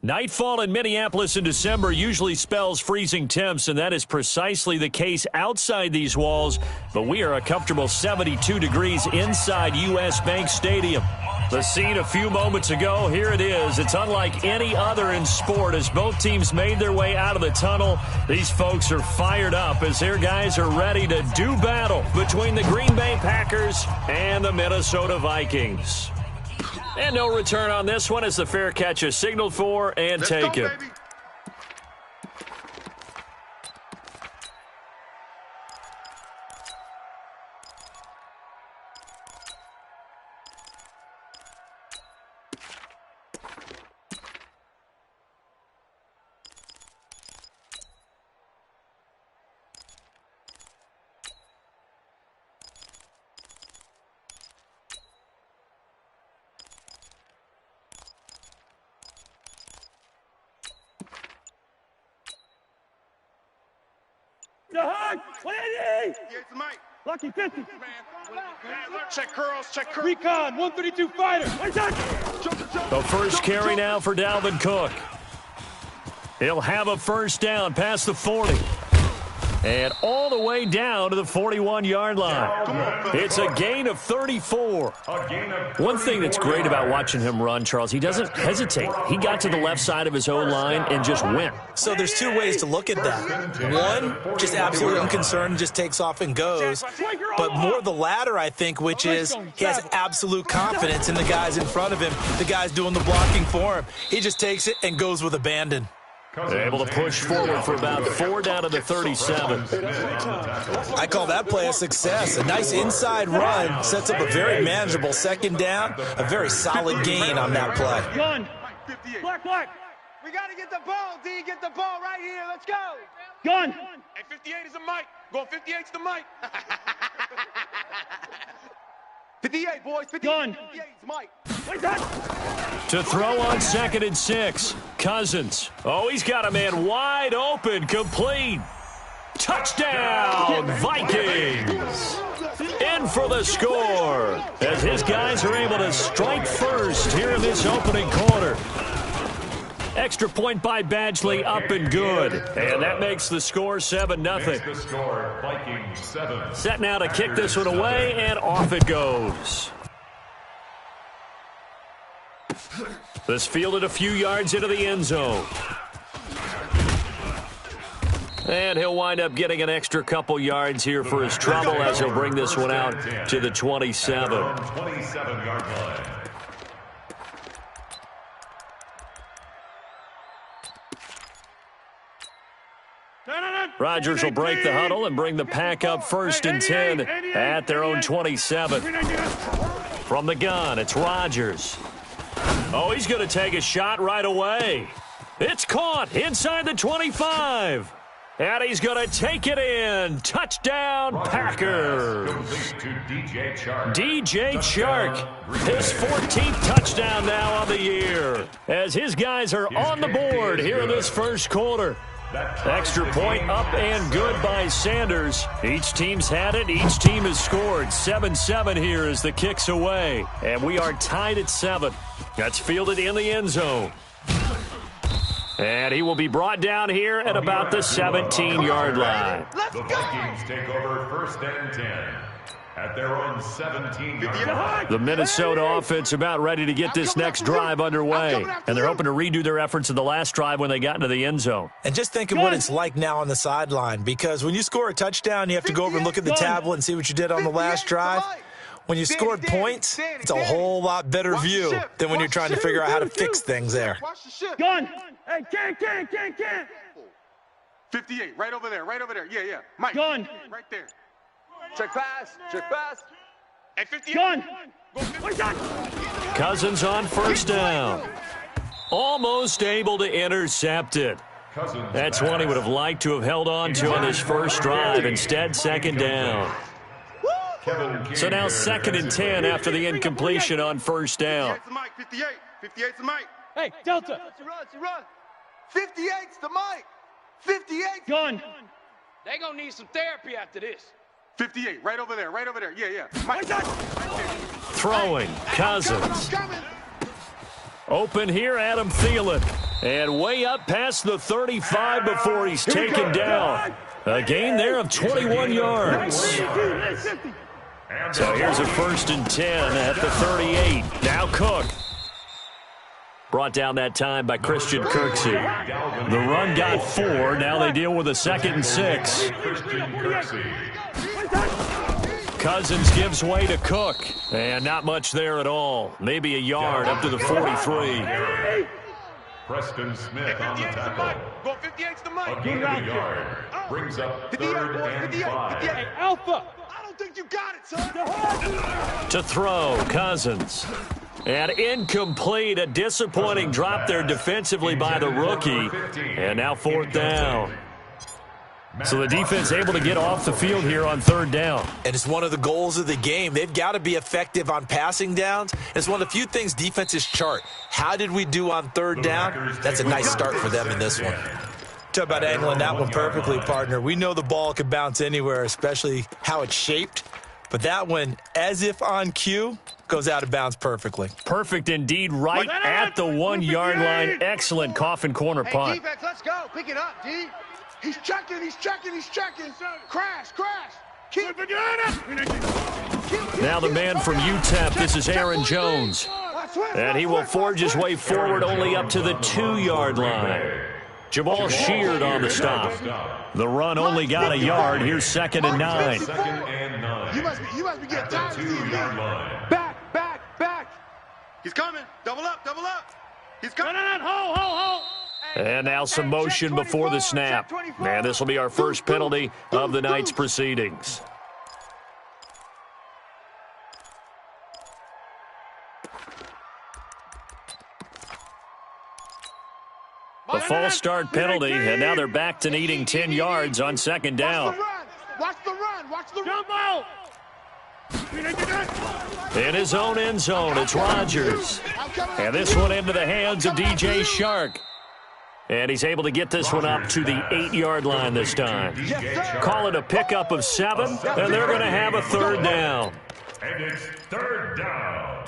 Nightfall in Minneapolis in December usually spells freezing temps, and that is precisely the case outside these walls. But we are a comfortable 72 degrees inside U.S. Bank Stadium. The scene a few moments ago, here it is. It's unlike any other in sport as both teams made their way out of the tunnel. These folks are fired up as their guys are ready to do battle between the Green Bay Packers and the Minnesota Vikings. And no return on this one as the fair catch is signaled for and taken. Baby. The hug! 180! Here's the mic. Lucky 50. Check curls, check curls. Recon, 132 fighter. The first carry now for Dalvin Cook. He'll have a first down past the 40. And all the way down to the 41-yard line. It's a gain of 34. One thing that's great about watching him run, Charles, he doesn't hesitate. He got to the left side of his own line and just went. So there's two ways to look at that. One, just absolutely unconcerned, just takes off and goes. But more the latter, I think, which is he has absolute confidence in the guys in front of him, the guys doing the blocking for him. He just takes it and goes with abandon. They're able to push forward for about 4 down to the 37. I call that play a success. A nice inside run sets up a very manageable second down, a very solid gain on that play. Gun. Black. We got to get the ball, D. Get the ball right here. Let's go. Gun. Hey, 58 is the mic. Go 58's the mic. 58, boys. 58. Gun. 58's Mike. To throw on 2nd and 6. Cousins. Oh, he's got a man wide open, complete. Touchdown, Vikings. In for the score as his guys are able to strike first here in this opening quarter. Extra point by Badgley, up and good. And that makes the score 7-0. Vikings 7. Set now to kick this one away, and off it goes. This fielded a few yards into the end zone. And he'll wind up getting an extra couple yards here for his trouble as he'll bring this one out to the 27. 27-yard line. Rodgers will break the huddle and bring the pack up 1st and 10 at their own 27. From the gun, it's Rodgers. Oh, he's going to take a shot right away. It's caught inside the 25. And he's going to take it in. Touchdown, Packers. DJ Chark, his 14th touchdown now on the year. As his guys are on the board here in this first quarter. Extra point up and good by Sanders. Each team's had it. Each team has scored. 7-7 here as the kick's away. And we are tied at 7. That's fielded in the end zone. And he will be brought down here at about the 17-yard line. The Vikings take over 1st and 10 at their own 17-yard line. The Minnesota offense about ready to get this next drive underway. And they're hoping to redo their efforts in the last drive when they got into the end zone. And just think of what it's like now on the sideline, because when you score a touchdown, you have to go over and look at the tablet and see what you did on the last drive. When you scored points, it's a whole lot better view than when you're trying to figure out how to fix things there. Gun. Hey, can't. 58, right over there. Yeah. Mike. Gun. Right there. Check pass. Hey, 58. Gun. Cousins on 1st down. Almost able to intercept it. That's one he would have liked to have held on to on his first drive. Instead, 2nd down. So now 2nd and 10 after the incompletion on 1st down. 58's the mic. Hey, Delta. Run. 58's the mic. 58. Gun. They gonna need some therapy after this. 58, right over there. Yeah. Mike. Throwing, Cousins. Open here, Adam Thielen. And way up past the 35 before he's taken down. A gain there of 21 yards. So here's a 1st and 10 at the 38. Now Cook. Brought down that time by Christian Kirksey. The run got 4. Now they deal with a 2nd and 6. Cousins gives way to Cook. And not much there at all. Maybe a yard up to the 43. Preston Smith on the tackle. Go 58's the mic. A gain of a yard. Brings up 3rd and 5. Hey, Alpha. I don't think you got it, son. To throw, Cousins. And incomplete. A disappointing drop there defensively by the rookie. And now 4th down. So the defense able to get off the field here on 3rd down. And it's one of the goals of the game. They've got to be effective on passing downs. It's one of the few things defenses chart. How did we do on 3rd down? That's a nice start for them in this one. Talk about angling that one perfectly, partner. We know the ball can bounce anywhere, especially how it's shaped. But that one, as if on cue, goes out of bounds perfectly. Perfect indeed, right at the 1-yard line. Excellent coffin corner punt. Hey, defense, let's go. Pick it up, D. He's checking. Crash. Keep it. Now the man from UTEP, this is Aaron Jones. And he will forge his way forward only up to the 2-yard line. Jamal Sheard on the stop. The run only got a yard. Here's 2nd and 9. 2nd and 9. You must be getting tired of 2-yard line. Back. He's coming. Double up. He's coming. Hold. And now some motion before the snap. And this will be our first penalty of the night's proceedings. A false start penalty, and now they're back to needing 10 yards on 2nd down. Watch the run. Jump out. In his own end zone, it's Rodgers. And this one into the hands of DJ Shark. And he's able to get this one up to the 8-yard line this time. Call it a pickup of 7, and they're going to have a 3rd down. And it's 3rd down.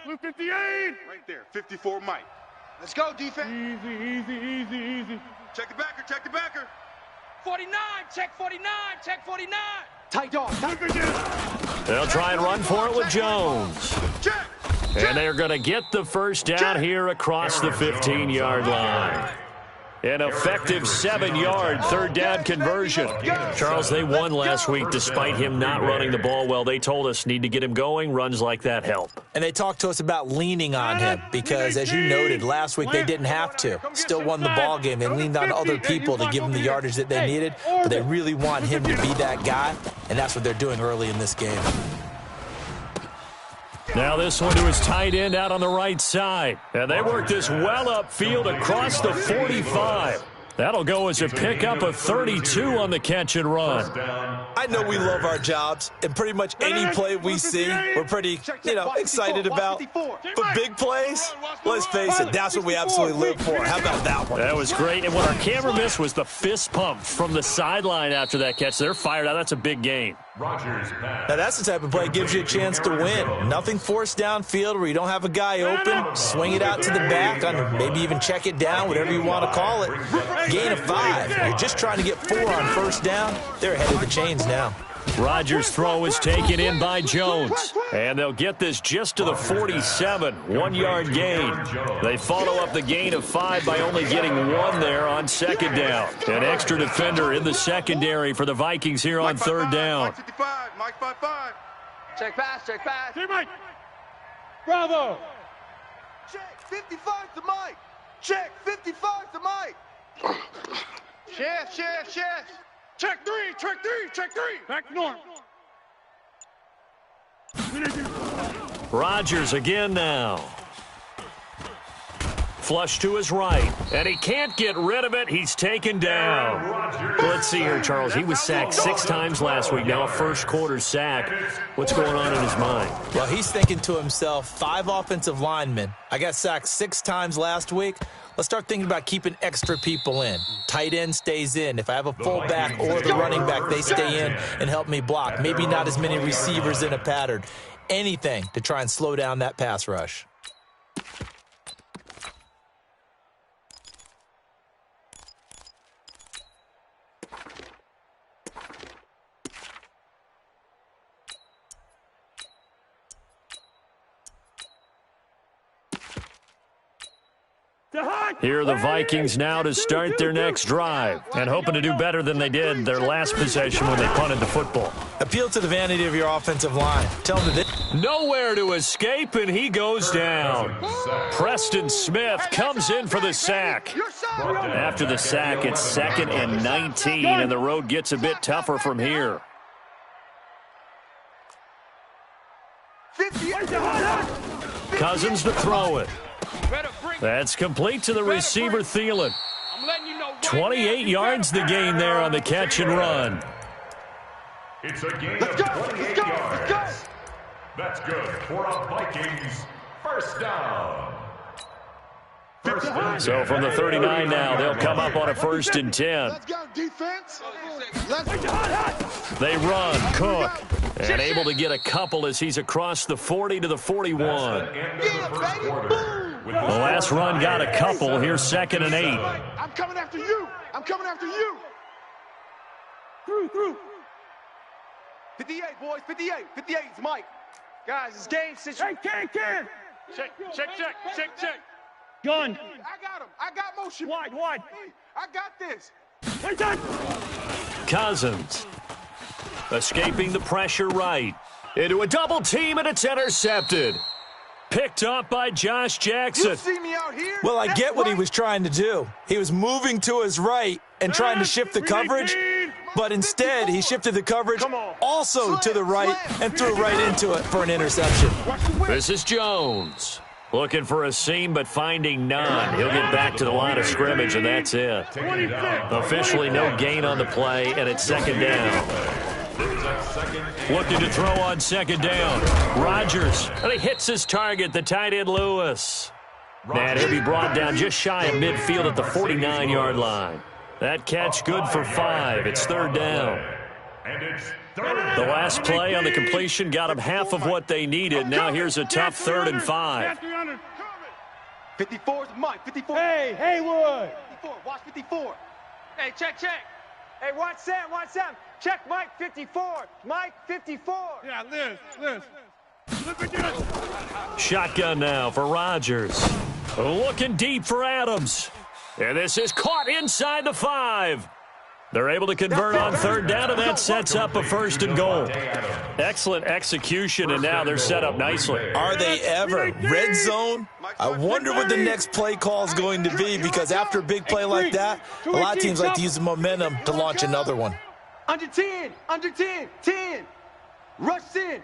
Blue 58. Right there. 54 Mike. Let's go, defense. Easy. Check the backer. 49, check 49. Tight dog. They'll try and run for it with Jones. Check. And they're going to get the 1st down here across the 15-yard line. An effective 7-yard 3rd down conversion. Charles, they won last week despite him not running the ball well. They told us need to get him going. Runs like that help. And they talked to us about leaning on him because, as you noted, last week they didn't have to. Still won the ball game. They leaned on other people to give them the yardage that they needed, but they really want him to be that guy, and that's what they're doing early in this game. Now this one to his tight end out on the right side. And they work this well upfield across the 45. That'll go as a pickup of 32 on the catch and run. I know we love our jobs, and pretty much any play we see, we're pretty, excited about. But big plays, let's face it, that's what we absolutely live for. How about that one? That was great. And what our camera missed was the fist pump from the sideline after that catch. They're fired out. That's a big gain. Now, that's the type of play that gives you a chance to win. Nothing forced downfield where you don't have a guy open. Swing it out to the back, maybe even check it down, whatever you want to call it. Gain of 5. You're just trying to get 4 on 1st down. They're ahead of the chains now. Rodgers' throw is taken in by Jones. And they'll get this just to the 47. 1-yard gain. They follow up the gain of 5 by only getting 1 there on 2nd down. An extra defender in the secondary for the Vikings here on 3rd down. Mike 55. Mike 55. Check pass. Hey, Mike. Bravo. Check 55 to Mike. Check 55 to Mike. Shift. Check 3. Back north. Rodgers again now. Flush to his right, and he can't get rid of it. He's taken down. Let's see here, Charles. He was sacked 6 times last week. Now a first-quarter sack. What's going on in his mind? Well, he's thinking to himself, 5 offensive linemen. I got sacked 6 times last week. Let's start thinking about keeping extra people in. Tight end stays in. If I have a fullback or the running back, they stay in and help me block. Maybe not as many receivers in a pattern. Anything to try and slow down that pass rush. Here are the Vikings now to start their next drive and hoping to do better than they did their last possession when they punted the football. Appeal to the vanity of your offensive line. Tell them that nowhere to escape, and he goes down. Preston Smith comes in for the sack. After the sack, it's 2nd and 19, and the road gets a bit tougher from here. Cousins to throw it. That's complete to the receiver, Thielen. 28 yards the gain there on the catch and run. It's a gain of 28 yards. That's good for a Vikings first down. So from the 39 now, they'll come up on a 1st and 10. Let's go, defense. They run, Cook, and able to get a couple as he's across the 40 to the 41. The last run got a couple. Here's 2nd and 8. I'm coming after you. I'm coming after you. Through. 58, boys, 58. 58, it's Mike. Guys, it's game situation. Hey, can. Check. Gun. I got him. I got motion. Wide. I got this. Cousins escaping the pressure right. Into a double team, and it's intercepted. Picked up by Josh Jackson. You see me out here? well, I get what he was trying to do. He was moving to his right and trying to shift the coverage, but instead he shifted the coverage also to the right and threw right into it for an interception. This is Jones. Looking for a seam, but finding none. He'll get back to the line of scrimmage, and that's it. Officially no gain on the play, and it's 2nd down. Looking to throw on 2nd down. Rodgers, and he hits his target, the tight end Lewis. And he'll be brought down just shy of midfield at the 49-yard line. That catch good for 5. It's 3rd down. The last play on the completion got them half of what they needed. Now here's a tough 3rd and 5. 54 is Mike. 54. Hey, Haywood. 54. Watch 54. Hey, check. Hey, watch Sam. Check Mike 54. Mike 54. Yeah, Liz. Look at this. Shotgun now for Rodgers. Looking deep for Adams. And this is caught inside the 5. They're able to convert on 3rd down, and that sets up a 1st and goal. Excellent execution, and now they're set up nicely. Are they ever? Red zone? I wonder what the next play call is going to be, because after a big play like that, a lot of teams like to use the momentum to launch another one. Under 10. 10. Rush in.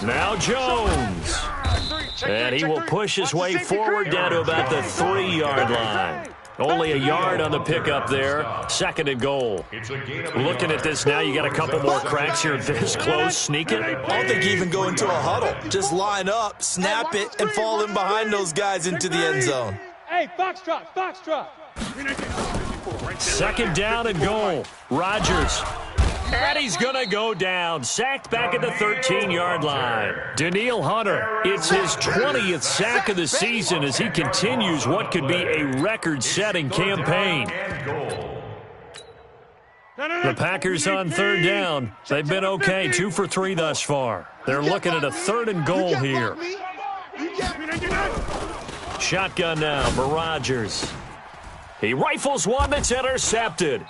Now Jones. And he will push his way forward down to about the 3-yard line. Only a yard on the pickup there. 2nd and goal. Looking at this now, you got a couple more cracks here this close. Sneak it. I don't think you even go into a huddle. Just line up, snap it, and fall in behind those guys into the end zone. Hey, foxtrot. 2nd down and goal. Rodgers. And he's going to go down. Sacked back at the 13-yard line. Danielle Hunter, it's his 20th sack of the season as he continues what could be a record-setting campaign. The Packers on 3rd down. They've been okay, 2 for 3 thus far. They're looking at a 3rd and goal here. Shotgun now for Rodgers. He rifles one that's intercepted.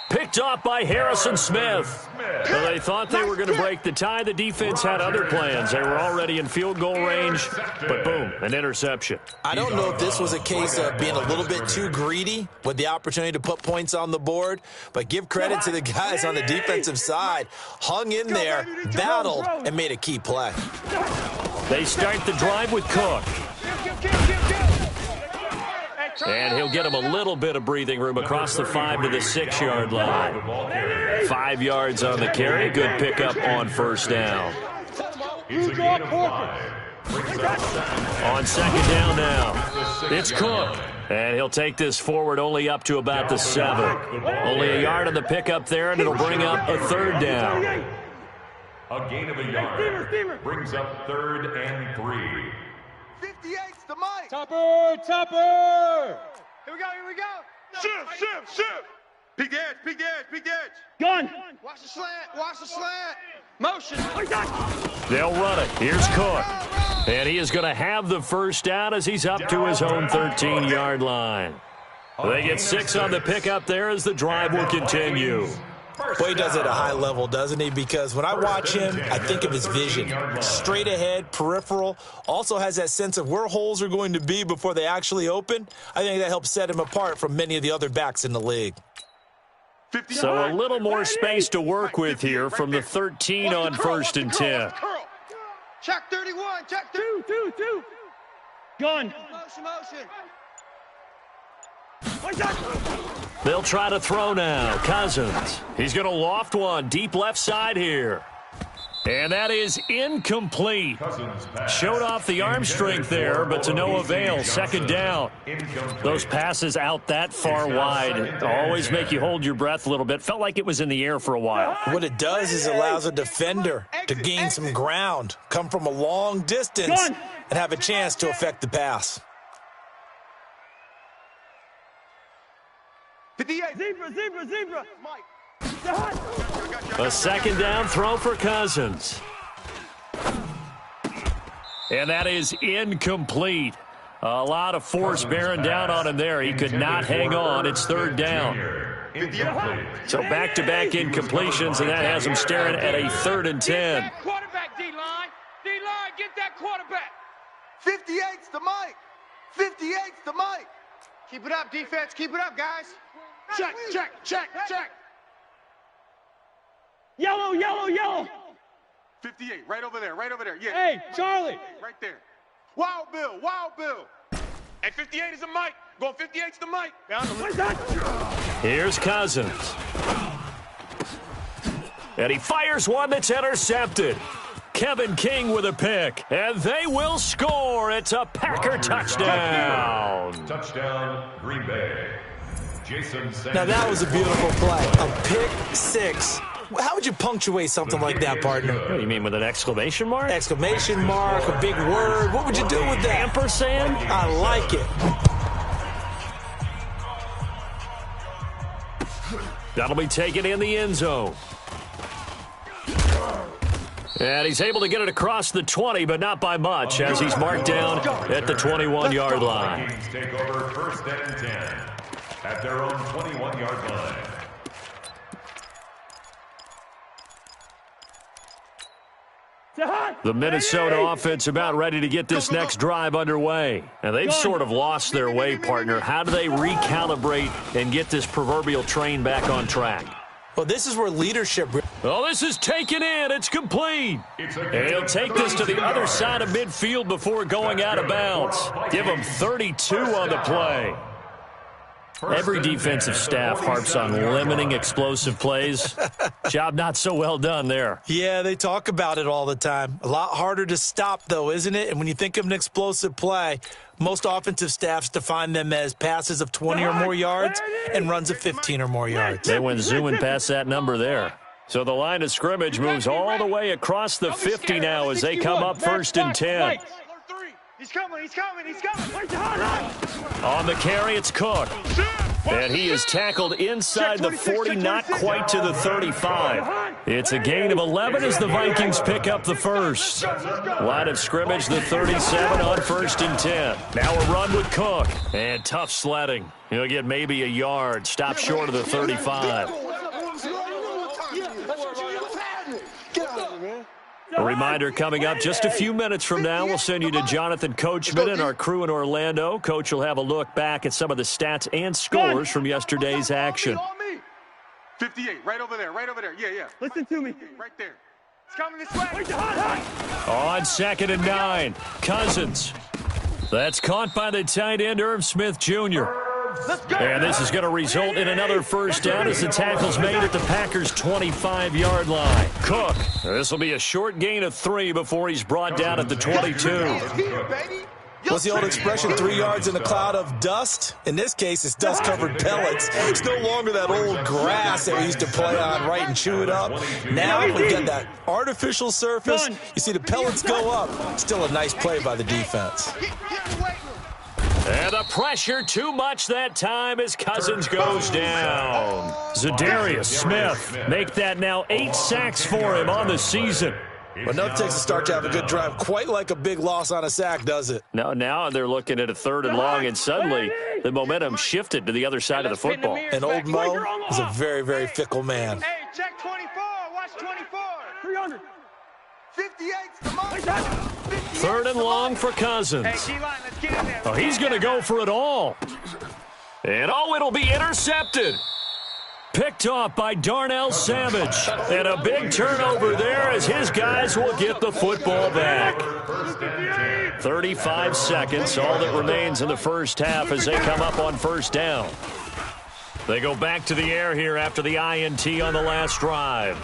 Picked off by Harrison Smith. Well, they thought they were going to break the tie. The defense had other plans. They were already in field goal range, but boom, an interception. I don't know if this was a case of being a little bit too greedy with the opportunity to put points on the board, but give credit to the guys on the defensive side. Hung in there, battled, and made a key play. They start the drive with Cook. And he'll get him a little bit of breathing room across the 5 to the 6-yard line. 5 yards on the carry. Good pickup on 1st down. On 2nd down now, it's Cook. And he'll take this forward only up to about the 7. Only a yard on the pickup there, and it'll bring up a 3rd down. A gain of a yard brings up 3rd and 3. 58's the mic. Topper. Here we go. Shift. Peek the edge. Gun. Watch the slant. Motion. They'll run it. Here's Cook. And he is going to have the first down as he's up to his own 13-yard line. They get 6 on the pickup there as the drive will continue. Boy, he does it at a high level, doesn't he? Because when I watch him, I think of his vision. Straight ahead, peripheral, also has that sense of where holes are going to be before they actually open. I think that helps set him apart from many of the other backs in the league. So a little more space to work with here from the 13 on 1st and 10. Check 31, check 2. Gun. motion. They'll try to throw now. Cousins. He's going to loft one deep left side here. And that is incomplete. Showed off the arm strength there, but to no avail. 2nd down. Those passes out that far wide always make you hold your breath a little bit. Felt like it was in the air for a while. What it does is it allows a defender to gain some ground, come from a long distance, and have a chance to affect the pass. 58. Zebra. Mike. A 2nd down throw for Cousins. And that is incomplete. A lot of force bearing down on him there. He could not hang on. It's 3rd down. So back-to-back incompletions, and that has him staring at a 3rd and 10. Get that quarterback, D-line. D-line, get that quarterback. 58's the Mike. 58's the Mike. Keep it up, defense. Keep it up, guys. Check. Yellow. 58, right over there. Yeah. Hey, Charlie. Right there. Wild Bill. Hey, 58 is the Mike. Going 58's the Mike. Here's Cousins. And he fires one that's intercepted. Kevin King with a pick. And they will score. It's a Packer touchdown. Touchdown, Green Bay. Now, that was a beautiful play. A pick 6. How would you punctuate something like that, partner? What do you mean, with an exclamation mark? Exclamation mark, a big word. What would you do with that? Ampersand? I like it. That'll be taken in the end zone. And he's able to get it across the 20, but not by much, as he's marked down at the 21-yard line. Take over 1st and 10 at their own 21-yard line. The Minnesota offense about ready to get this next drive underway. And they've sort of lost their way, partner. How do they recalibrate and get this proverbial train back on track? Well, this is where leadership... Oh, this is taken in. It's complete. And he'll take this to the other side of midfield before going out of bounds. Give him 32 on the play. Every defensive staff harps on limiting explosive plays. Job not so well done there. Yeah, they talk about it all the time. A lot harder to stop, though, isn't it? And when you think of an explosive play, most offensive staffs define them as passes of 20 or more yards and runs of 15 or more yards. They went zooming past that number there. So the line of scrimmage moves all the way across the 50 now as they come up 1st and 10. He's coming. On the carry, it's Cook. And he is tackled inside the 40, not quite to the 35. It's a gain of 11 as the Vikings pick up the first. Line of scrimmage, the 37 on 1st and 10. Now a run with Cook. And tough sledding. He'll get maybe a yard. Stop short of the 35. A reminder coming up just a few minutes from now. We'll send you to Jonathan Coachman and our crew in Orlando. Coach will have a look back at some of the stats and scores from yesterday's action. 58, right over there. Yeah. Listen to me. Right there. It's coming this way. On 2nd and 9, Cousins. That's caught by the tight end, Irv Smith Jr. And this is going to result in another first down as the tackle's made at the Packers' 25-yard line. Cook. This will be a short gain of 3 before he's brought down at the 22. What's the old expression, 3 yards in a cloud of dust? In this case, it's dust-covered pellets. It's no longer that old grass that we used to play on, right, and chew it up. Now we've got that artificial surface. You see the pellets go up. Still a nice play by the defense. And the pressure too much that time as Cousins goes down. Zadarius Smith make that now 8 sacks for him on the season. But nothing takes a start to have a good drive, quite like a big loss on a sack, does it? No, now they're looking at a 3rd and long, and suddenly the momentum shifted to the other side of the football. And old Mo is a very, very fickle man. Hey, check 24. Watch 24. 300. 58's the mark. 3rd and long for Cousins. Hey, D-line, let's get in there. Oh, he's going to go for it all. And it'll be intercepted. Picked off by Darnell Savage. And a big turnover there as his guys will get the football back. 35 seconds, all that remains in the first half as they come up on 1st down. They go back to the air here after the INT on the last drive.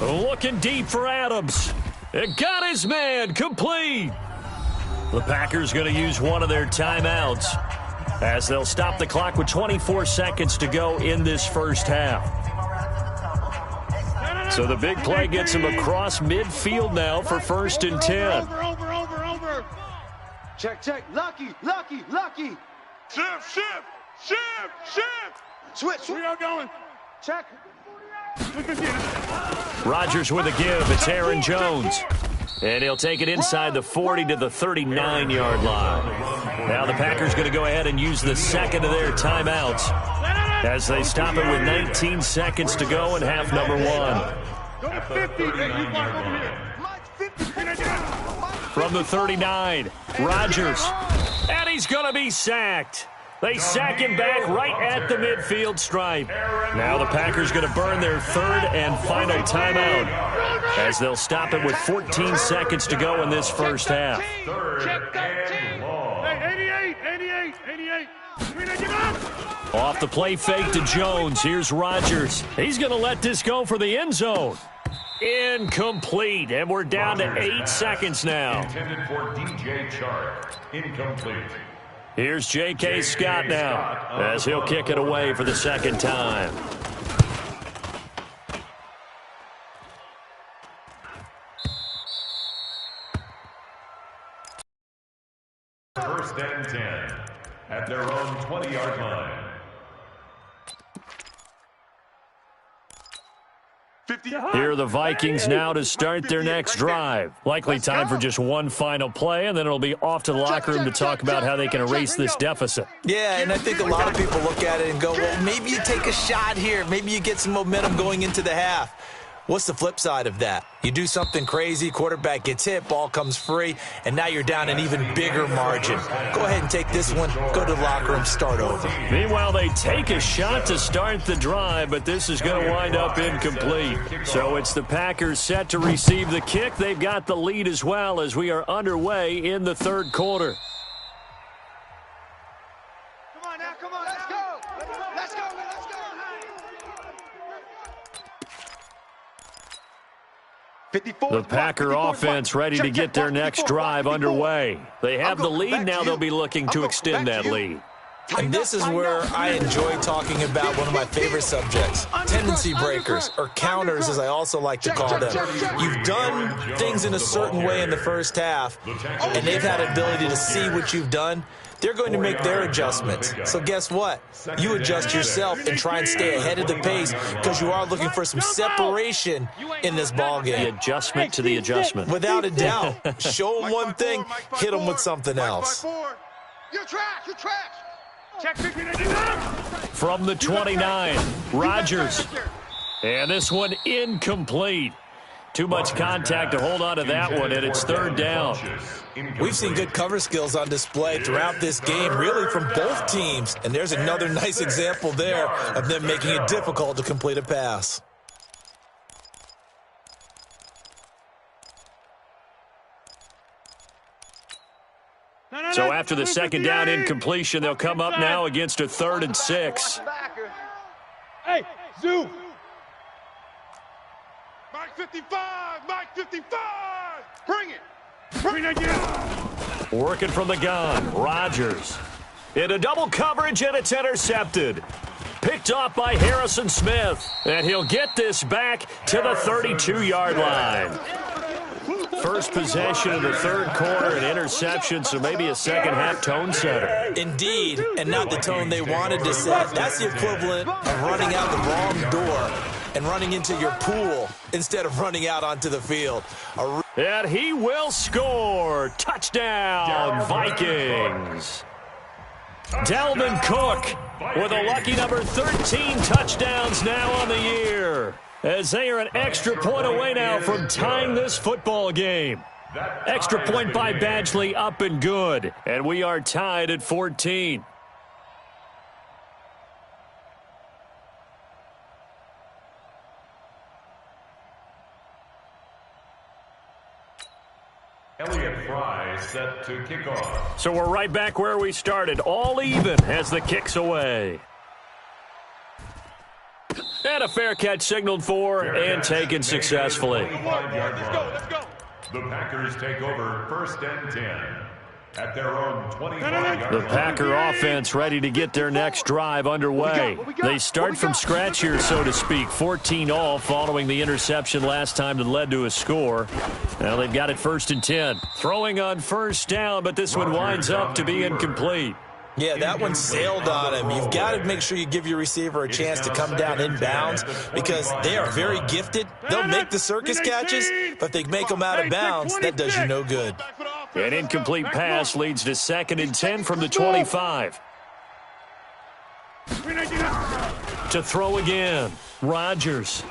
Looking deep for Adams. It got his man complete. The Packers going to use one of their timeouts as they'll stop the clock with 24 seconds to go in this first half. So the big play gets him across midfield now for 1st and 10. Over. Check. Lucky. Shift. Switch. We are going. Check. Rodgers with a give. It's Aaron Jones. And he'll take it inside the 40 to the 39-yard line. Now the Packers going to go ahead and use the second of their timeouts as they stop it with 19 seconds to go in half number 1. Go to 50. From the 39, Rodgers. And he's going to be sacked. They sack him back right at the midfield stripe. Now the Packers going to burn their 3rd and final timeout as they'll stop it with 14 seconds to go in this first half. Check 13. Hey, 88. Off the play fake to Jones. Here's Rodgers. He's going to let this go for the end zone. Incomplete, and we're down to 8 seconds now. Intended for DJ Chark. Incomplete. Here's J.K. Scott now as he'll kick it away for the second time. First and 10 at their own 20-yard line. 50. Here are the Vikings now to start their next drive. Likely time for just one final play, and then it'll be off to the locker room to talk about how they can erase this deficit. Yeah, and I think a lot of people look at it and go, well, maybe you take a shot here. Maybe you get some momentum going into the half. What's the flip side of that? You do something crazy, quarterback gets hit, ball comes free, and now you're down an even bigger margin. Go ahead and take this one, go to the locker room, start over. Meanwhile, they take a shot to start the drive, but this is going to wind up incomplete. So it's the Packers set to receive the kick. They've got the lead as well as we are underway in the 3rd quarter. Come on, let's go. The Packer offense ready to get their next drive underway. They have the lead. Now they'll be looking to extend that lead. And this is where I enjoy talking about one of my favorite subjects, tendency breakers, or counters as I also like to call them. You've done things in a certain way in the first half, and they've had an ability to see what you've done. They're going to make their adjustments. So guess what? You adjust yourself and try and stay ahead of the pace because you are looking for some separation in this ballgame. The adjustment to the adjustment. Without a doubt. Show them one thing, hit them with something else. You're trash. Check 50. From the 29, Rodgers. And this one incomplete. Too much contact to hold on to that one, and it's 3rd down. We've seen good cover skills on display throughout this game, really from both teams. And there's another nice example there of them making it difficult to complete a pass. So after the second down incompletion, they'll come up now against a 3rd and 6. Hey, Zoo. Mike 55. Bring it. Working from the gun, Rodgers. Into double coverage, and it's intercepted. Picked off by Harrison Smith. And he'll get this back to the 32-yard line. First possession of the 3rd quarter, an interception, so maybe a second-half tone setter. Indeed, and not the tone they wanted to set. That's the equivalent of running out the wrong door and running into your pool instead of running out onto the field. And he will score. Touchdown, Vikings. Dalvin Cook with a lucky number 13 touchdowns now on the year, as they are an extra point away now from tying this football game. Extra point by Badgley up and good, and we are tied at 14. Elliott Fry set to kick off. So we're right back where we started, all even as the kick's away. And a fair catch signaled for and taken successfully. Let's go. The Packers take over 1st and 10 at their own 25-yard The line. Packer offense ready to get their next drive underway. They start from scratch here, so to speak. 14 all following the interception last time that led to a score. Now they've got it 1st and 10. Throwing on 1st down, but this one winds up to be incomplete. Yeah, that one sailed on him. You've got to make sure you give your receiver a chance to come down inbounds because they are very gifted. They'll make the circus catches, but if they make them out of bounds, that does you no good. An incomplete pass leads to 2nd and 10 from the 25. To throw again, Rodgers.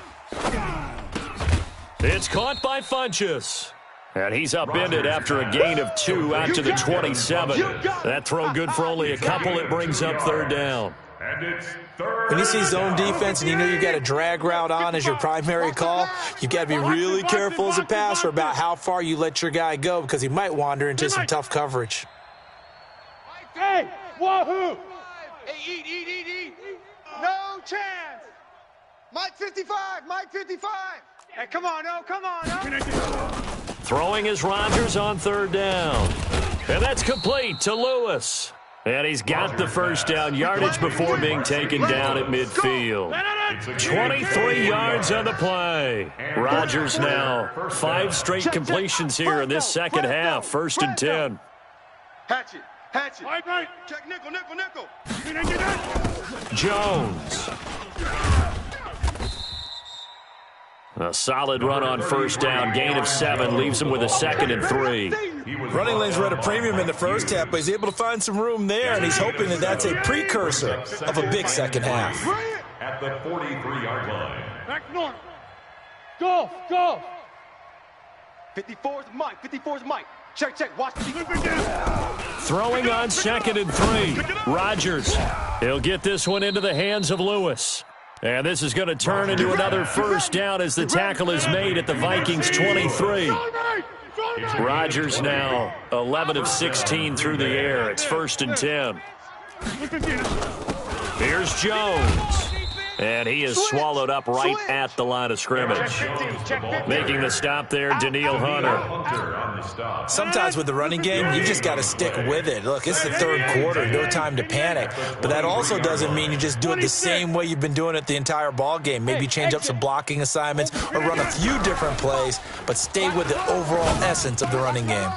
It's caught by Funchess. And he's upended after a gain of 2 out to the 27. That throw good for only a couple. It brings up 3rd down. And it's 3rd. When you see zone defense and you know you've got a drag route on as your primary call, you've got to be really careful as a passer about how far you let your guy go because he might wander into some tough coverage. Hey, wahoo! Hey, eat. No chance. Mike 55, Mike 55. Hey, come on, oh. Throwing is Rodgers on 3rd down. And that's complete to Lewis. And he's got the 1st down yardage before being taken down at midfield. 23 yards on the play. Rodgers now 5 straight completions here in this second half. 1st and 10. Hatchet. Right. Check nickel. Jones. A solid run on 1st down. Gain of 7 leaves him with a 2nd and 3. Running lanes were at a premium in the first half, but he's able to find some room there, and he's hoping that that's a precursor of a big second half. At the 43-yard line. Back north. Go. 54's Mike. Check. Watch the Throwing on 2nd and 3. Rodgers. He'll get this one into the hands of Lewis. And this is going to turn into another 1st down as the tackle is made at the Vikings 23. Rodgers now 11 of 16 through the air. It's 1st and 10. Here's Jones. And he is swallowed up right at the line of scrimmage. Making the stop there, Daniil Hunter. Sometimes with the running game, you just got to stick with it. Look, it's the 3rd quarter, no time to panic. But that also doesn't mean you just do it the same way you've been doing it the entire ball game. Maybe change up some blocking assignments or run a few different plays, but stay with the overall essence of the running game.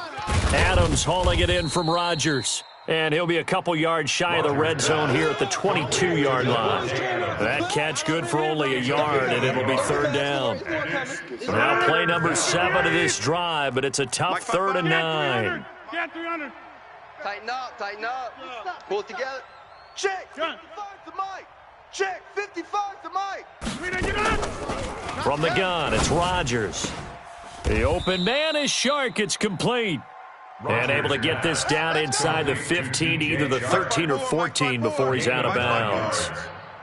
Adams hauling it in from Rodgers. And he'll be a couple yards shy of the red zone here at the 22-yard line. That catch good for only a yard, and it'll be 3rd down. Now play number 7 of this drive, but it's a tough 3rd and 9. Get 300. Tighten up. Pull it together. Check. 55 to Mike. Check. 55 to Mike. From the gun, it's Rodgers. The open man is Shark. It's complete. And able to get this down inside the 15, either the 13 or 14 before he's out of bounds.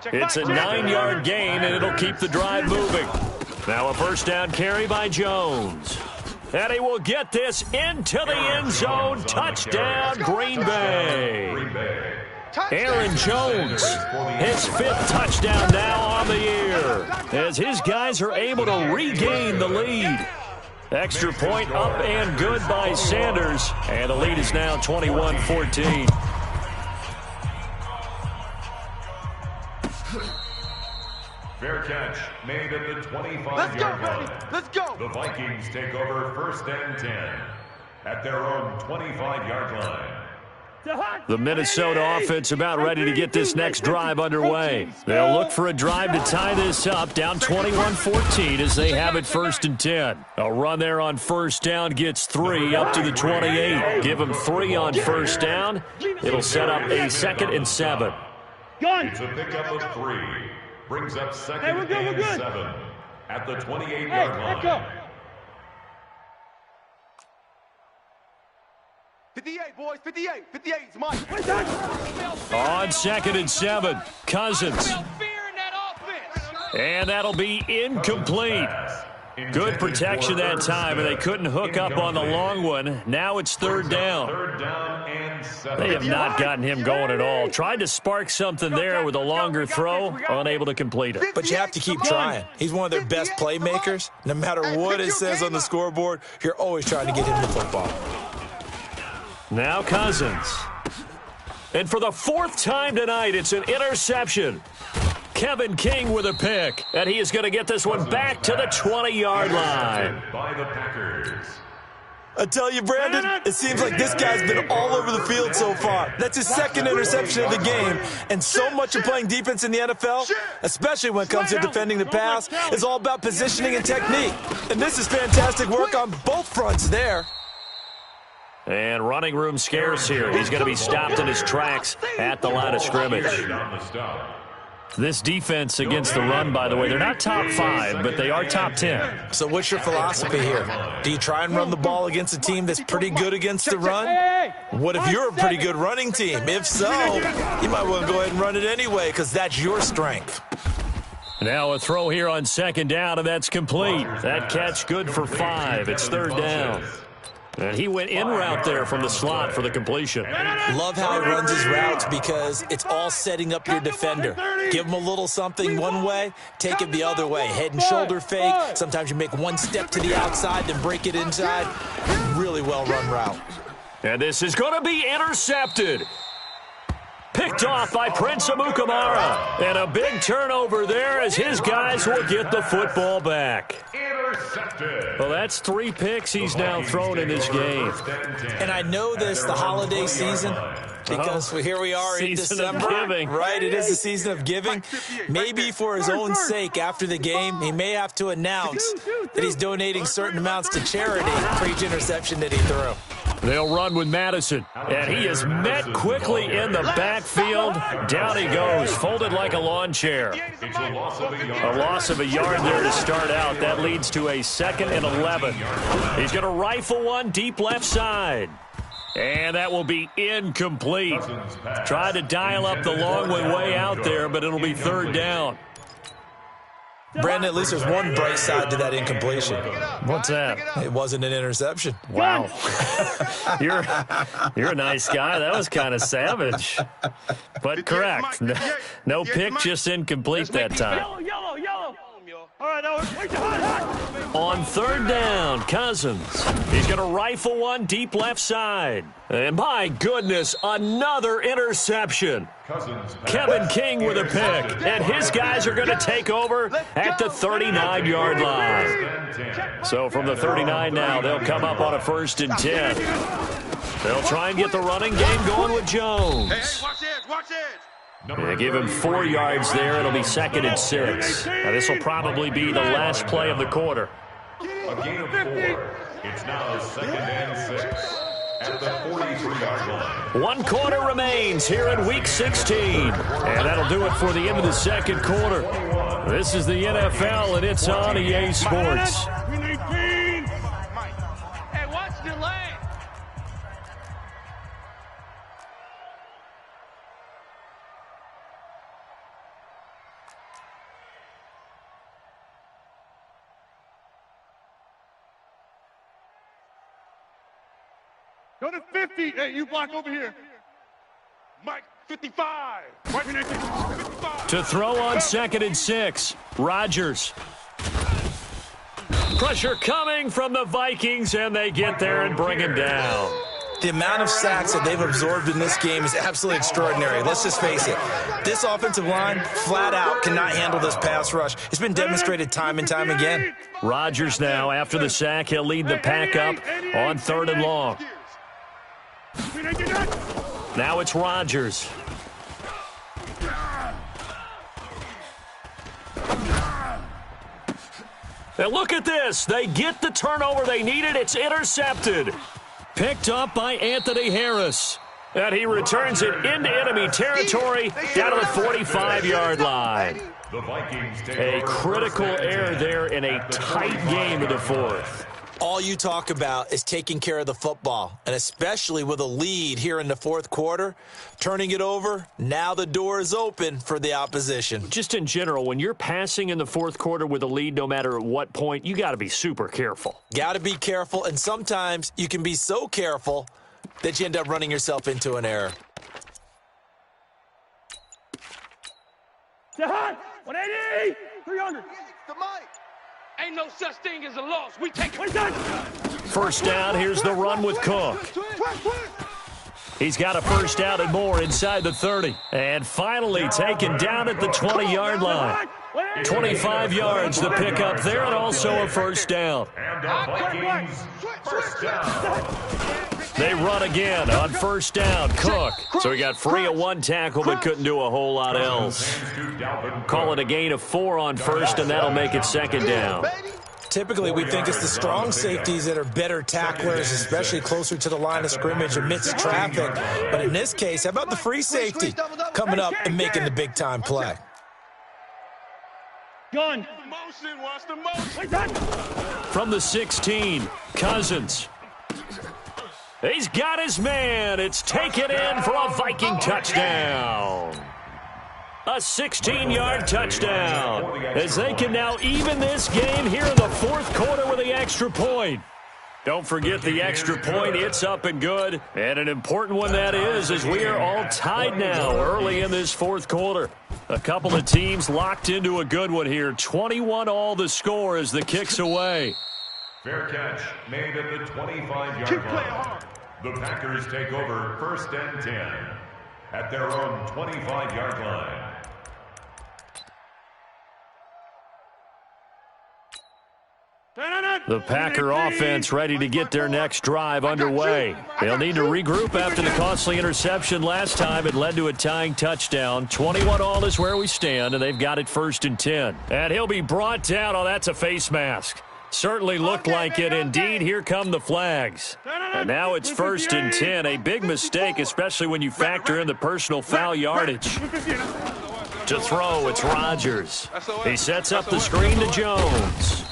It's a 9-yard gain, and it'll keep the drive moving. Now a 1st down carry by Jones. And he will get this into the end zone. Touchdown, Green Bay. Aaron Jones, his 5th touchdown now on the year, as his guys are able to regain the lead. Extra point up and good by Sanders. And the lead is now 21-14. Fair catch made at the 25-yard line. Let's go. The Vikings take over 1st and 10 at their own 25-yard line. The Minnesota offense about ready to get this next drive underway. They'll look for a drive to tie this up, down 21-14 as they have it 1st and 10. A run there on 1st down gets 3 up to the 28. Give them 3 on 1st down. It'll set up a 2nd and 7. It's a pickup of 3. Brings up 2nd and 7 at the 28-yard line. 58, boys, 58. 58 is Mike. On 2nd and 7, Cousins. And that'll be incomplete. Good protection that time, and they couldn't hook up on the long one. Now it's 3rd down. They have not gotten him going at all. Tried to spark something there with a longer throw, unable to complete it. But you have to keep trying. He's one of their best playmakers. No matter what it says on the scoreboard, you're always trying to get him the football. Now Cousins. And for the 4th time tonight, it's an interception. Kevin King with a pick, and he is going to get this one back to the 20-yard line. I tell you, Brandon, it seems like this guy's been all over the field so far. That's his 2nd interception of the game, and so much of playing defense in the NFL, especially when it comes to defending the pass, is all about positioning and technique. And this is fantastic work on both fronts there. And running room scarce here. He's going to be stopped in his tracks at the line of scrimmage. This defense against the run, by the way, they're not top 5, but they are top 10. So what's your philosophy here? Do you try and run the ball against a team that's pretty good against the run? What if you're a pretty good running team? If so, you might want to go ahead and run it anyway because that's your strength. Now a throw here on 2nd down, and that's complete. That catch good for 5. It's 3rd down. And he went in route there from the slot for the completion. Love how he runs his routes because it's all setting up your defender. Give him a little something one way, take it the other way. Head and shoulder fake. Sometimes you make one step to the outside, then break it inside. Really well-run route. And this is going to be intercepted. Picked off by Prince Amukamara. And a big turnover there as his guys will get the football back. Well, that's 3 picks he's now thrown in this game. And I know this, the holiday season, because here we are in December. Right, it is the season of giving. Maybe for his own sake after the game, he may have to announce that he's donating certain amounts to charity for each interception that he threw. They'll run with Madison, and he is met quickly in the backfield. Down he goes, folded like a lawn chair. A loss of a yard there to start out. That leads to a 2nd and 11. He's going to rifle one deep left side. And that will be incomplete. Tried to dial up the long one way out there, but it'll be 3rd down. Brandon, at least there's one bright side to that incompletion. What's that? It wasn't an interception. Wow. You're a nice guy. That was kind of savage. But correct. No pick, just incomplete that time. Yellow. All right, now wait the hot. On 3rd down, Cousins. He's going to rifle one deep left side. And my goodness, another interception. Kevin King with a pick. And his guys are going to take over at the 39-yard line. So from the 39 now, they'll come up on a 1st and 10. They'll try and get the running game going with Jones. Hey, watch it. They give him 4 yards there. It'll be 2nd and 6. Now, this will probably be the last play of the quarter. A gain of 4. It's now 2nd and 6 at the 43-yard line. 1 quarter remains here in Week 16. And that'll do it for the end of the 2nd quarter. This is the NFL, and it's on EA Sports. Hey, watch the lane. Go to 50. Hey, you block over here. Mike, 55. Right in there, 55. To throw on 2nd and 6, Rodgers. Pressure coming from the Vikings, and they get there and bring him down. The amount of sacks that they've absorbed in this game is absolutely extraordinary. Let's just face it. This offensive line, flat out, cannot handle this pass rush. It's been demonstrated time and time again. Rodgers now, after the sack, he'll lead the pack up on 3rd and long. Now it's Rodgers. And look at this. They get the turnover they needed. It's intercepted. Picked up by Anthony Harris. And he returns it into enemy territory down to the 45-yard line. The Vikings take A over critical first and error 10 there in a at the tight 25 game in the yard fourth. All you talk about is taking care of the football, and especially with a lead here in the fourth quarter, turning it over, now the door is open for the opposition. Just in general, when you're passing in the fourth quarter with a lead, no matter at what point, you got to be super careful. Got to be careful, and sometimes you can be so careful that you end up running yourself into an error. 180, 300. To Mike. Ain't no such thing as a loss. We take it. First down, here's the run with Cook. He's got a first down and more inside the 30. And finally taken down at the 20-yard line. 25 yards the pickup there, and also a first down. And the Vikings first down. They run again on first down. Cook. So he got free of one tackle but couldn't do a whole lot else. Call it a gain of 4 on first, and that'll make it second down. Typically, we think it's the strong safeties that are better tacklers, especially closer to the line of scrimmage amidst traffic. But in this case, how about the free safety coming up and making the big-time play? Gun. Motion, watch the motion. From the 16, Cousins. He's got his man. It's taken in for a Viking touchdown. A 16-yard touchdown as they can now even this game here in the fourth quarter with the extra point. Don't forget the extra point. It's up and good. And an important one that is, as we are all tied now early in this fourth quarter. A couple of teams locked into a good one here. 21-all the score as the kick's away. Fair catch made at the 25-yard line. The Packers take over first and 10 at their own 25-yard line. The Packer offense ready to get their next drive underway. They'll need to regroup after the costly interception last time. It led to a tying touchdown. 21-all is where we stand, and they've got it first and 10. And he'll be brought down. Oh, that's a face mask. Certainly looked like it. Indeed, here come the flags. And now it's first and 10. A big mistake, especially when you factor in the personal foul yardage. To throw, it's Rodgers. He sets up the screen to Jones.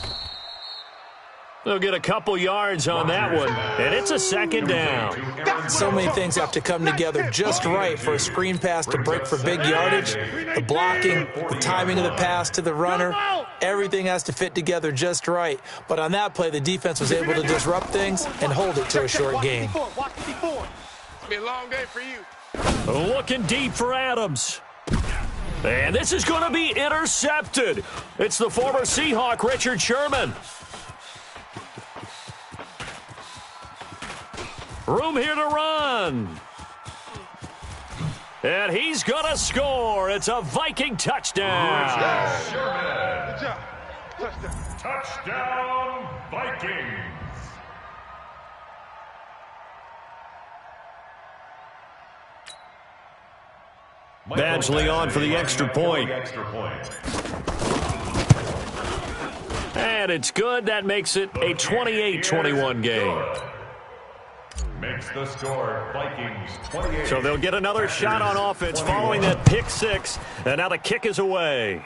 They'll get a couple yards on that one, and it's a second down. So many things have to come together just right for a screen pass to break for big yardage. The blocking, the timing of the pass to the runner, everything has to fit together just right. But on that play, the defense was able to disrupt things and hold it to a short gain. It's been a long day for you. Looking deep for Adams. And this is going to be intercepted. It's the former Seahawk, Richard Sherman. Room here to run. And he's going to score. It's a Viking touchdown. Sherman. Good job. Touchdown, Vikings. Badgley on for the extra point. And it's good. That makes it a 28-21 game. Makes the score Vikings 28. So they'll get another shot on offense following that pick six. And now the kick is away.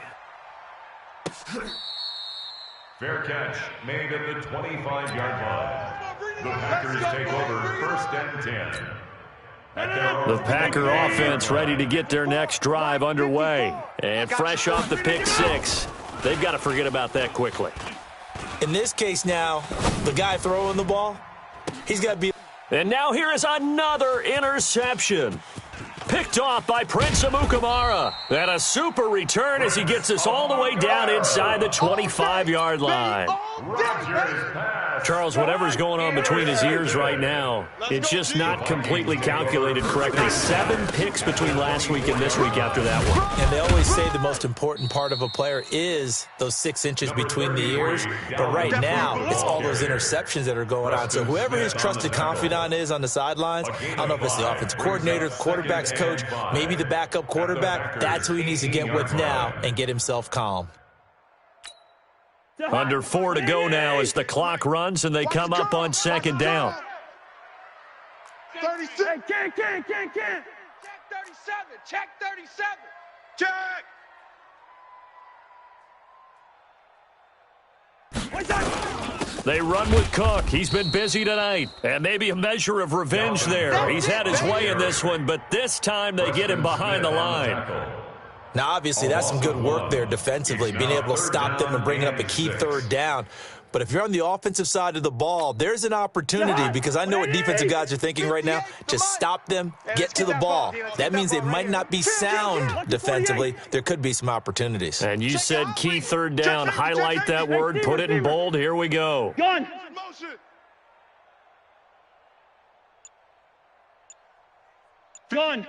Fair catch made at the 25-yard line. The Packers take over first and 10. The Packer offense ready to get their next drive underway. And fresh off the pick six, they've got to forget about that quickly. In this case now, the guy throwing the ball, he's got to be... And now here is another interception. Picked off by Prince Amukamara. And a super return as he gets us all the way down inside the 25-yard line. Charles, whatever's going on between his ears right now, it's just not completely calculated correctly. 7 picks between last week and this week after that one. And they always say the most important part of a player is those 6 inches between the ears. But right now, it's all those interceptions that are going on. So whoever his trusted confidant is on the sidelines, I don't know if it's the offensive coordinator, the quarterback's coach, maybe the backup quarterback, that's who he needs to get with now and get himself calm. Under 4 to go now as the clock runs and they come up on second down. 36. Hey, Ken. Check 37. Check 37. Check. They run with Cook. He's been busy tonight. And maybe a measure of revenge there. He's had his way in this one, but this time they get him behind the line. Now, obviously, that's some good work there defensively, being able to stop them and bringing up a key third down. But if you're on the offensive side of the ball, there's an opportunity because I know what defensive guys are thinking right now. Just stop them, get to the ball. That means they might not be sound defensively. There could be some opportunities. And you said key third down. Highlight that word, put it in bold. Here we go. Gun. Gun.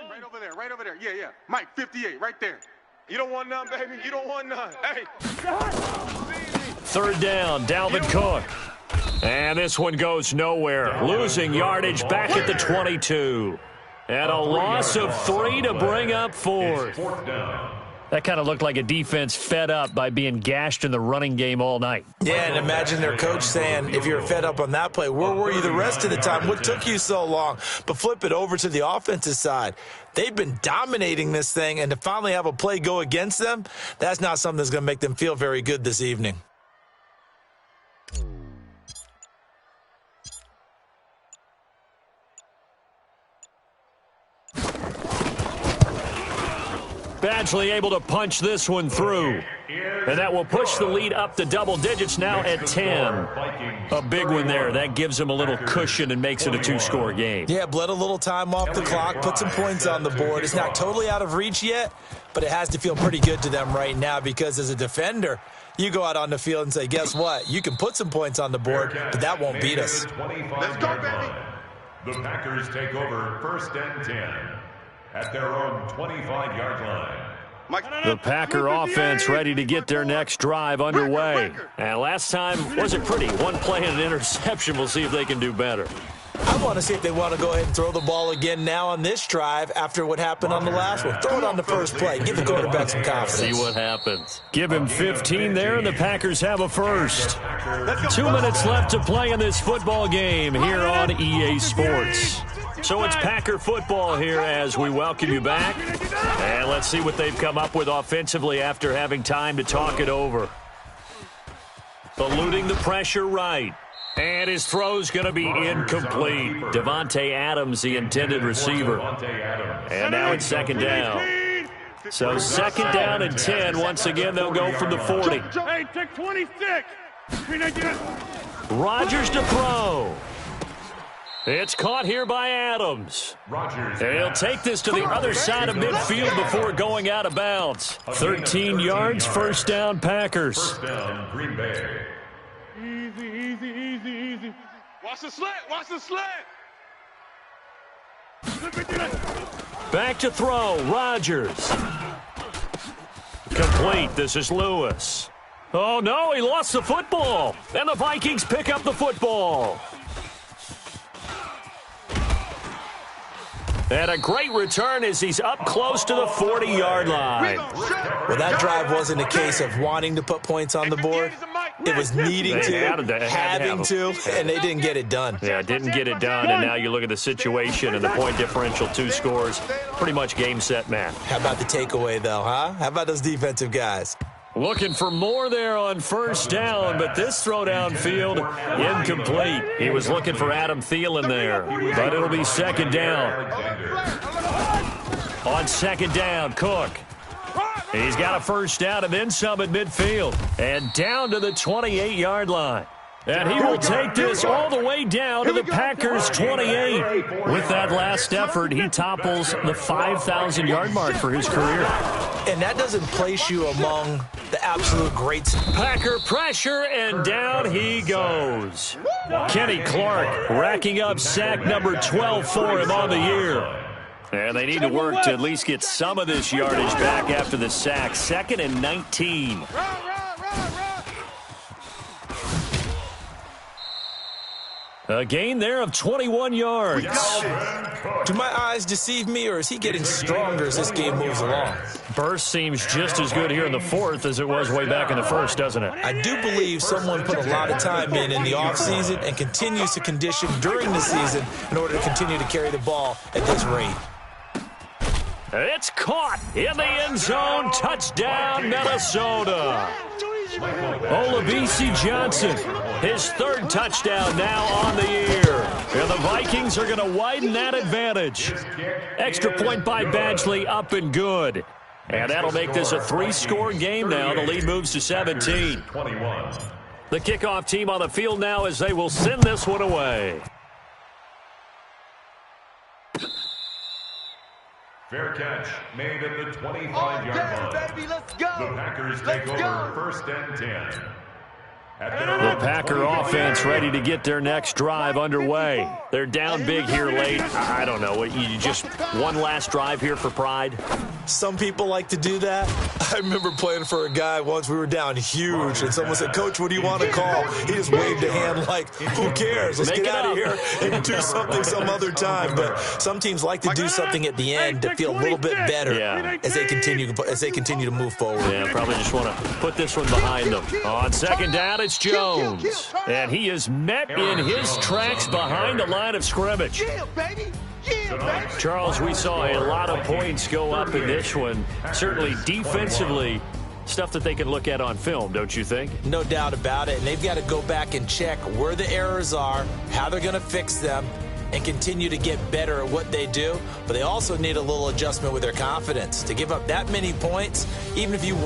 Right over there. Yeah. Mike, 58, right there. You don't want none, baby. You don't want none. Hey. Third down, Dalvin Cook. And this one goes nowhere. Losing yardage back at the 22. And a loss of 3 to bring up 4th. That kind of looked like a defense fed up by being gashed in the running game all night. Yeah, and imagine their coach saying, if you're fed up on that play, where were you the rest of the time? What took you so long? But flip it over to the offensive side. They've been dominating this thing, and to finally have a play go against them, that's not something that's going to make them feel very good this evening. Badgley able to punch this one through. And that will push the lead up to double digits now at 10. A big one there. That gives them a little cushion and makes it a 2-score game. Yeah, bled a little time off the clock, put some points on the board. It's not totally out of reach yet, but it has to feel pretty good to them right now because as a defender, you go out on the field and say, guess what? You can put some points on the board, but that won't beat us. Let's go, baby. The Packers take over 1st and 10 at their own 25-yard line. The Packer offense ready to get their next drive underway. And last time wasn't pretty. One play and an interception. We'll see if they can do better. I want to see if they want to go ahead and throw the ball again now on this drive after what happened on the last one. Throw it on the first play. Give the quarterback some confidence. See what happens. Give him 15 there, and the Packers have a first. 2 minutes left to play in this football game here on EA Sports. So it's Packer football here as we welcome you back. And let's see what they've come up with offensively after having time to talk it over. Eluding the pressure right. And his throw's going to be incomplete. Devontae Adams, the intended receiver. And now it's second down. So second down and 10. Once again, they'll go from the 40. Hey, take 26. Rodgers to throw. It's caught here by Adams. And he'll take this to the other side of midfield before going out of bounds. 13 yards, first down, Packers. First down, Green Bay. Easy. Watch the slant. Back to throw, Rodgers. Complete, this is Lewis. Oh no, he lost the football. And the Vikings pick up the football. And a great return as he's up close to the 40-yard line. Well, that drive wasn't a case of wanting to put points on the board. It was needing to, having to, and they didn't get it done. Yeah, didn't get it done, and now you look at the situation and the point differential, 2 scores, pretty much game, set, match. How about the takeaway, though, huh? How about those defensive guys? Looking for more there on first down, but this throw downfield, incomplete. He was looking for Adam Thielen there, but it'll be second down. On second down, Cook. He's got a first down and then some at midfield. And down to the 28-yard line. And he will take this all the way down to the Packers' 28. With that last effort, he topples the 5,000-yard mark for his career. And that doesn't place you among the absolute greats. Packer pressure, and down he goes. Kenny Clark racking up sack number 12 for him on the year. And they need to work to at least get some of this yardage back after the sack. 2nd and 19. A gain there of 21 yards. Do my eyes deceive me, or is he getting stronger as this game moves along? Burst seems just as good here in the 4th as it was way back in the 1st, doesn't it? I do believe someone put a lot of time in the offseason and continues to condition during the season in order to continue to carry the ball at this rate. It's caught in the end zone. Touchdown, Minnesota. Olabisi Johnson, his 3rd touchdown now on the year. And the Vikings are going to widen that advantage. Extra point by Badgley, up and good. And that'll make this a 3-score game now. The lead moves to 17. The kickoff team on the field now as they will send this one away. Fair catch made at the 25-yard line. Baby, let's go. The Packers take over 1st and 10. The Packer offense ready to get their next drive underway. They're down big here late. I don't know. You just one last drive here for pride? Some people like to do that. I remember playing for a guy once. We were down huge, and someone said, "Coach, what do you want to call?" He just waved a hand like, who cares? Let's get out of here and do something some other time. But some teams like to do something at the end to feel a little bit better as they continue to move forward. Yeah, probably just want to put this one behind them. On 2nd down, it's Jones. And he is met in his tracks behind the line of scrimmage. Charles, we saw a lot of points go up in this one. Certainly defensively, stuff that they can look at on film, don't you think? No doubt about it. And they've got to go back and check where the errors are, how they're going to fix them, and continue to get better at what they do. But they also need a little adjustment with their confidence. To give up that many points, even if you